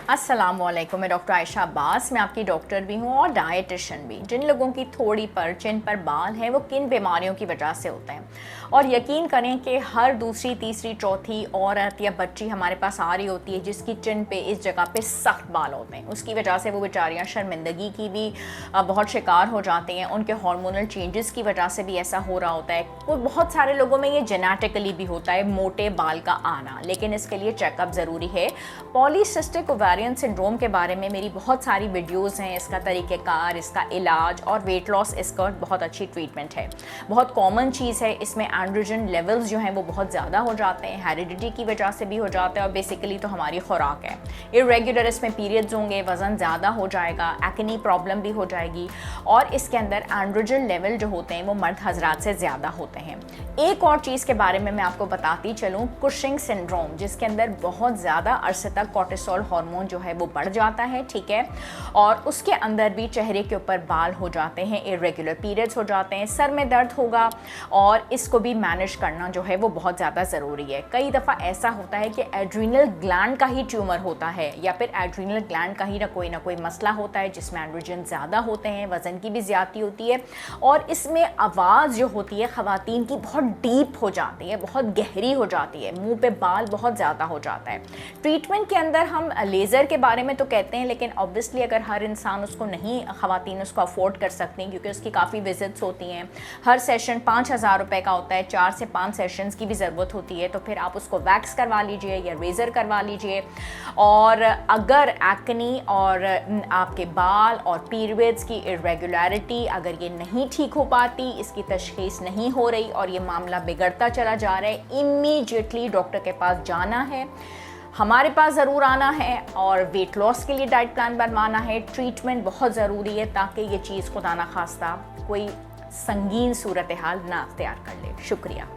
अस्सलामुअलैकुम, मैं डॉक्टर आयशा अब्बास। मैं आपकी डॉक्टर भी हूँ और डाइटिशियन भी। जिन लोगों की थोड़ी पर चिन पर बाल हैं वो किन बीमारियों की वजह से होते हैं, और यकीन करें कि हर दूसरी तीसरी चौथी औरत या बच्ची हमारे पास आ रही होती है जिसकी चिन पे इस जगह पे सख्त बाल होते हैं। उसकी वजह से वो बेचारियाँ शर्मिंदगी की भी बहुत शिकार हो जाती हैं। उनके हार्मोनल चेंजेस की वजह से भी ऐसा हो रहा होता है। वो बहुत सारे लोगों में ये जेनेटिकली भी होता है, मोटे बाल का आना, लेकिन इसके लिए चेकअप ज़रूरी है। पॉलीसिस्टिक ओवेरियन सिंड्रोम के बारे में मेरी बहुत सारी वीडियोस हैं, इसका तरीक़ेकार, इसका इलाज और वेट लॉस इसका बहुत अच्छी ट्रीटमेंट है। बहुत कॉमन चीज़ है, इसमें एंड्रोजन लेवल्स जो हैं वो बहुत ज़्यादा हो जाते हैं, हेरिडिटी की वजह से भी हो जाता है और बेसिकली तो हमारी खुराक है। इरेगुलर इसमें पीरियड्स होंगे, वज़न ज़्यादा हो जाएगा, एक्ने प्रॉब्लम भी हो जाएगी, और इसके अंदर एंड्रोजन लेवल जो होते हैं वो मर्द हजरात से ज़्यादा होते हैं। एक और चीज़ के बारे में मैं आपको बताती चलूँ, कुशिंग सिंड्रोम, जिसके अंदर बहुत ज़्यादा अरसे तक कोर्टिसोल हार्मोन जो है वो बढ़ जाता है, ठीक है, और उसके अंदर भी चेहरे के ऊपर बाल हो जाते हैं, इरेगुलर पीरियड्स हो जाते हैं, सर में दर्द होगा, और इसको भी मैनेज करना जो है वो बहुत ज़्यादा ज़रूरी है। कई दफ़ा ऐसा होता है कि एड्रीनल ग्लैंड का ही ट्यूमर होता है, या फिर एड्रीनल ग्लैंड का ही ना कोई मसला होता है जिसमें एंड्रोजन ज़्यादा होते हैं, वज़न की भी ज़्यादती होती है, और इसमें आवाज़ जो होती है ख़वातीन की बहुत डीप हो जाती है, बहुत गहरी हो जाती है, मुंह पे बाल बहुत ज़्यादा हो जाता है। ट्रीटमेंट के अंदर हम लेज़र के बारे में तो कहते हैं, लेकिन ऑब्वियसली अगर हर इंसान उसको नहीं, ख़वातीन उसको अफोर्ड कर सकती हैं क्योंकि उसकी काफ़ी विजिट्स होती हैं, हर सेशन 5,000 रुपये का होता है, 4 से 5 सेशंस की भी ज़रूरत होती है, तो फिर आप उसको वैक्स करवा लीजिए या रेज़र करवा लीजिए। और अगर एक्ने और आपके बाल और पीरियड्स की इरेगुलरिटी अगर ये नहीं ठीक हो पाती, इसकी तशख़ीस नहीं हो रही और ये मामला बिगड़ता चला जा रहा है, इमीडिएटली डॉक्टर के पास जाना है, हमारे पास ज़रूर आना है, और वेट लॉस के लिए डाइट प्लान बनवाना है। ट्रीटमेंट बहुत ज़रूरी है ताकि ये चीज़ खुदा ना खास्ता कोई संगीन सूरत हाल ना अख्तियार कर ले। शुक्रिया।